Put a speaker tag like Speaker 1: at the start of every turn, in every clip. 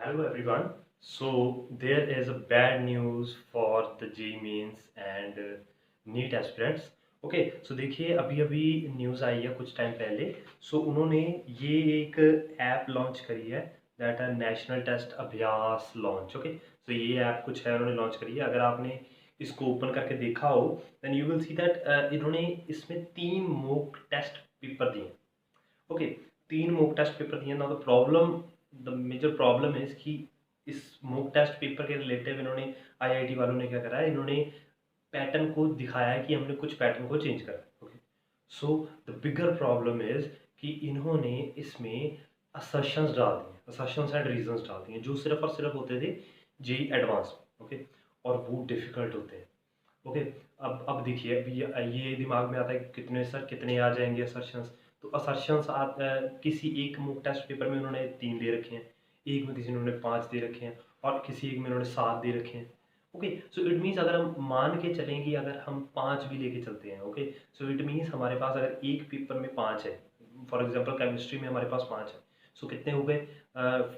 Speaker 1: Hello everyone. So there is a bad news for the J means and NEET aspirants. Okay, so देखिए अभी अभी news आई है कुछ time पहले। सो उन्होंने ये एक ऐप लॉन्च करी है, दैट है नेशनल टेस्ट अभ्यास लॉन्च। ओके, सो ये ऐप कुछ है उन्होंने लॉन्च करी है। अगर आपने इसको ओपन करके देखा हो then you will see that इन्होंने इसमें 3 मॉक टेस्ट पेपर दिए हैं। ओके, 3 मॉक टेस्ट पेपर दिए ना। द मेजर प्रॉब्लम इज कि इस मॉक टेस्ट पेपर के रिलेटिव इन्होंने आईआईटी वालों ने क्या करा है, इन्होंने पैटर्न को दिखाया है कि हमने कुछ पैटर्न को चेंज करा है। Okay, so the bigger problem is कि इन्होंने इसमें असर्शंस डाल दिए, असर्शंस एंड रीजंस डाल दिए जो सिर्फ और सिर्फ होते थे जेई एडवांस में। ओके, और वो डिफिकल्ट होते हैं। ओके, अब देखिए अभी ये दिमाग में आता है कि कितने सर कितने आ जाएंगे असर्शंस। तो असर्शंस किसी एक मॉक टेस्ट पेपर में उन्होंने 3 दे रखे हैं, एक में किसी ने उन्होंने 5 दे रखे हैं, और किसी एक में उन्होंने 7 दे रखे हैं। ओके, सो इट मीन्स अगर हम मान के चलें कि अगर हम 5 भी लेके चलते हैं, ओके, सो इट मीन्स हमारे पास अगर एक पेपर में 5 है, फॉर एग्जाम्पल केमिस्ट्री में हमारे पास 5 है, सो कितने हो गए,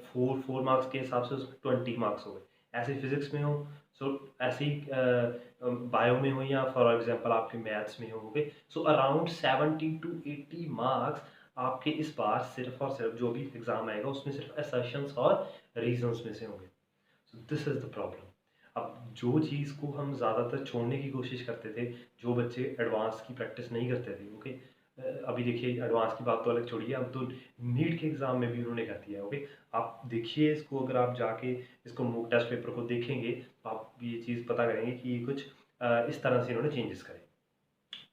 Speaker 1: 4 मार्क्स के हिसाब से उसमें 20 मार्क्स हो गए। ऐसे फिजिक्स में हो, सो ऐसे ही बायो में हो, या फॉर एग्जांपल आपके मैथ्स में होंगे। सो अराउंड 70 to 80 मार्क्स आपके इस बार सिर्फ और सिर्फ जो भी एग्जाम आएगा उसमें सिर्फ असर्शंस और रीजंस में से होंगे। सो दिस इज द प्रॉब्लम। अब जो चीज़ को हम ज़्यादातर छोड़ने की कोशिश करते थे, जो बच्चे एडवांस की प्रैक्टिस नहीं करते थे, ओके, अभी देखिए एडवांस की बात तो अलग छोड़िए, अब तो नीट के एग्ज़ाम में भी उन्होंने कर दिया है। ओके, आप देखिए इसको, अगर आप जाके इसको मॉक टेस्ट पेपर को देखेंगे तो आप ये चीज़ पता करेंगे कि ये कुछ इस तरह से इन्होंने चेंजेस करे।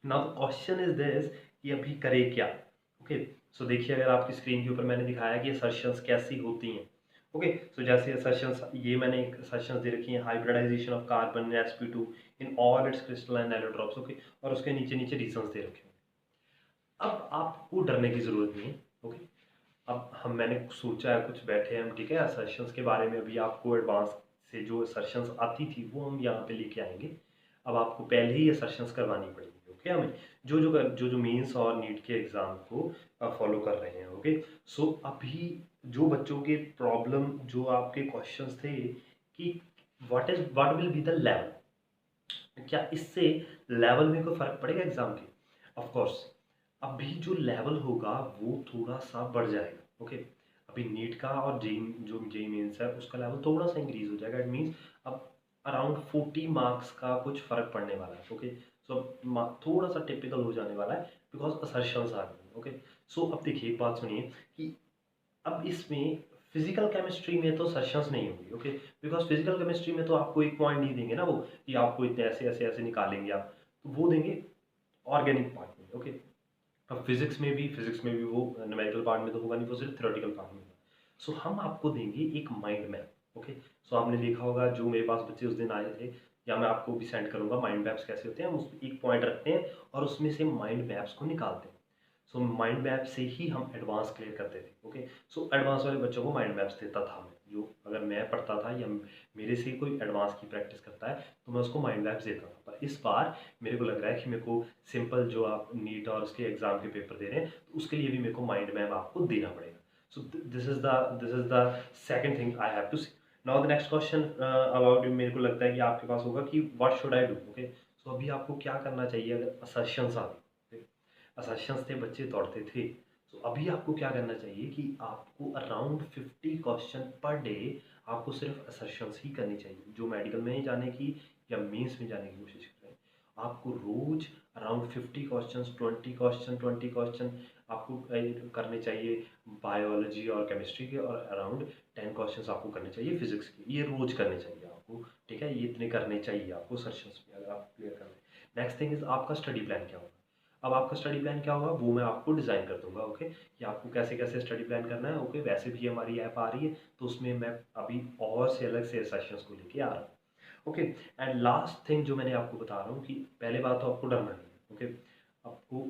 Speaker 1: Now the question is this कि अभी करे क्या। ओके, सो देखिए अगर आपकी स्क्रीन के ऊपर मैंने दिखाया कि असर्शंस कैसी होती हैं। ओके, सो जैसे असर्शंस, ये मैंने एक असर्शंस दे रखी है, hybridisation of carbon sp2 in all its crystalline allotropes. Okay, और उसके नीचे नीचे रीजंस दे रखे हैं। अब आपको डरने की ज़रूरत नहीं है। ओके, अब हम मैंने सोचा है कुछ बैठे हैं हम, ठीक है, असर्शंस के बारे में अभी आपको एडवांस से जो असर्शंस आती थी वो हम यहाँ पे लेके आएंगे। अब आपको पहले ही असर्शंस करवानी पड़ेगी। ओके, हमें जो जो मेंस और नीट के एग्ज़ाम को फॉलो कर रहे हैं। ओके, सो अभी जो बच्चों के प्रॉब्लम, जो आपके क्वेश्चंस थे कि what will be the level, क्या इससे लेवल में कोई फ़र्क पड़ेगा एग्ज़ाम के? ऑफ कोर्स अभी जो लेवल होगा वो थोड़ा सा बढ़ जाएगा। ओके, अभी नीट का और जेई मेंस है उसका लेवल थोड़ा सा इंक्रीज हो जाएगा। इट मीन्स अब अराउंड 40 मार्क्स का कुछ फ़र्क पड़ने वाला है। ओके, सो थोड़ा सा टिपिकल हो जाने वाला है बिकॉज असर्शंस आ गए। ओके, सो अब देखिए एक बात सुनिए कि अब इसमें फिजिकल केमिस्ट्री में तो सेशंस नहीं होंगी। ओके, बिकॉज फिजिकल केमिस्ट्री में तो आपको एक पॉइंट नहीं देंगे ना वो, कि आपको इतने ऐसे ऐसे ऐसे निकालेंगे आप, तो वो देंगे ऑर्गेनिक पार्ट में। ओके, अब फिजिक्स में भी वो न्यूमेरिकल पार्ट में तो होगा नहीं, वो सिर्फ थ्योरेटिकल पार्ट में होगा। सो हम आपको देंगे एक माइंड मैप। ओके, सो आपने देखा होगा जो मेरे पास बच्चे उस दिन आए थे, या मैं आपको भी सेंड करूंगा, माइंड मैप्स कैसे होते हैं। हम उसमें एक पॉइंट रखते हैं और उसमें से माइंड मैप्स को निकालते हैं। सो माइंड मैप से ही हम एडवांस क्लियर करते थे। ओके, सो एडवांस वाले बच्चों को माइंड मैप्स देता था मैं, जो अगर मैं पढ़ता था या मेरे से कोई एडवांस की प्रैक्टिस करता है तो मैं उसको माइंड मैप्स देता था। पर इस बार मेरे को लग रहा है कि मेरे को सिंपल जो आप नीट और उसके एग्जाम के पेपर दे रहे हैं तो उसके लिए भी मेरे को माइंड मैप आपको देना पड़ेगा। So this is the second thing I have to see. Now the next question about you, मेरे को लगता है कि आपके पास होगा कि what should I do. Okay, so अभी आपको क्या करना चाहिए अगर असर्शंस आ गए, असर्शंस थे बच्चे दौड़ते थे, तो अभी आपको क्या करना चाहिए कि आपको अराउंड 50 क्वेश्चन पर डे आपको सिर्फ असर्शंस ही करनी चाहिए। जो मेडिकल में ही जाने की या मेंस में जाने की कोशिश कर रहे हैं, आपको रोज अराउंड 50 क्वेश्चन, 20 क्वेश्चन आपको करने चाहिए बायोलॉजी और केमिस्ट्री के, और अराउंड 10 क्वेश्चन आपको करने चाहिए फिजिक्स के। ये रोज करने चाहिए आपको, ठीक है, ये इतने करने चाहिए आपको सेशंस में, अगर आप क्लियर कर लें। नेक्स्ट थिंग इज आपका स्टडी प्लान क्या होगा। अब आपका स्टडी प्लान क्या होगा वो मैं आपको डिज़ाइन कर दूंगा। ओके, कि आपको कैसे कैसे स्टडी प्लान करना है। ओके, वैसे भी हमारी ऐप आ रही है तो उसमें मैं अभी और से अलग से सेशंस को लेके आ रहा हूँ। ओके, एंड लास्ट थिंग जो मैंने आपको बता रहा हूँ कि पहले बात तो आपको डरना नहीं है। ओके, आपको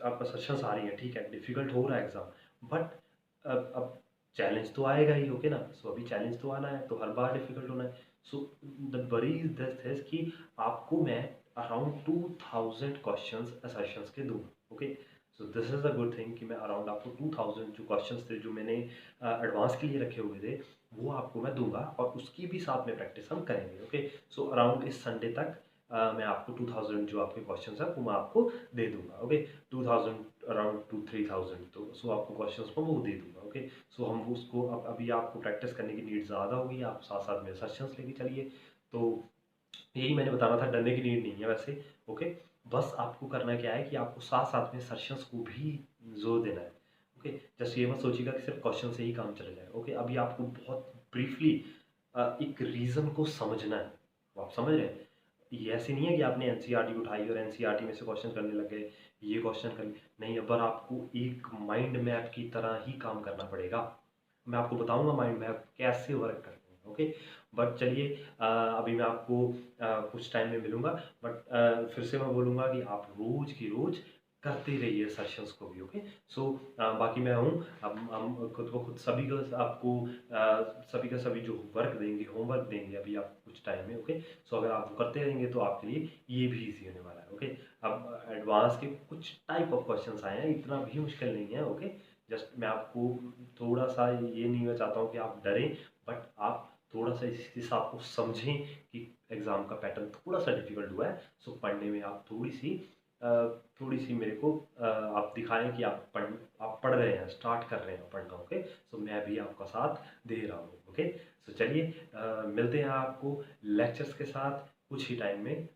Speaker 1: आपका सेशंस आ रही है, ठीक है, डिफिकल्ट हो रहा है एग्ज़ाम, बट अब चैलेंज तो आएगा ही। ओके ना, सो अभी चैलेंज तो आना है तो हर बार डिफिकल्ट होना है। So the worry is this कि आपको मैं अराउंड 2000 क्वेश्चंस असर्शंस के दूंगा। Okay, so this is a good thing कि मैं अराउंड आपको 2000 जो क्वेश्चंस थे जो मैंने एडवांस के लिए रखे हुए थे वो आपको मैं दूंगा, और उसकी भी साथ में प्रैक्टिस हम करेंगे। ओके, सो अराउंड इस संडे तक मैं आपको 2000 जो आपके क्वेश्चंस हैं वो मैं आपको दे दूंगा। ओके, 2000 अराउंड टू 3000, तो सो आपको क्वेश्चंस को वो दे दूंगा। ओके, सो हम उसको अब अभी आपको प्रैक्टिस करने की नीड ज़्यादा होगी, आप साथ साथ में सेशंस लेके चलिए। तो यही मैंने बताना था, डरने की नीड नहीं है वैसे। ओके, बस आपको करना क्या है कि आपको साथ साथ में सेशंस को भी जोर देना है। ओके, जस्ट ये मत सोचिएगा कि सिर्फ क्वेश्चन से ही काम चल जाए। ओके, अभी आपको बहुत ब्रीफली एक रीज़न को समझना है। वो आप समझ रहे हैं? ये ऐसे नहीं है कि आपने एनसीईआरटी उठाई और एनसीईआरटी में से क्वेश्चन करने लग गए, ये क्वेश्चन कर नहीं, अब आपको एक माइंड मैप की तरह ही काम करना पड़ेगा। मैं आपको बताऊंगा माइंड मैप कैसे वर्क करते हैं। ओके, बट चलिए अभी मैं आपको कुछ टाइम में मिलूंगा, बट फिर से मैं बोलूँगा कि आप रोज़ की रोज़ करते रहिए सेशंस को भी। ओके, सो बाकी मैं हूँ, अब हम खुद को खुद सभी को आपको सभी का सभी जो वर्क देंगे, होमवर्क देंगे अभी आप कुछ टाइम में। ओके, सो अगर आप वो करते रहेंगे तो आपके लिए ये भी ईजी होने वाला है। ओके, अब एडवांस के कुछ टाइप ऑफ क्वेश्चंस आए हैं, इतना भी मुश्किल नहीं है। ओके, जस्ट मैं आपको थोड़ा सा ये नहीं, मैं चाहता हूँ कि आप डरें, बट आप थोड़ा सा इस हिसाब को समझें कि एग्ज़ाम का पैटर्न थोड़ा सा डिफिकल्ट हुआ है। सो पढ़ने में आप अ, थोड़ी सी मेरे को आप दिखाएं कि आप पढ़ रहे हैं, स्टार्ट कर रहे हैं पढ़ना। ओके, सो मैं भी आपका साथ दे रहा हूँ। ओके, सो चलिए मिलते हैं आपको लेक्चर्स के साथ कुछ ही टाइम में।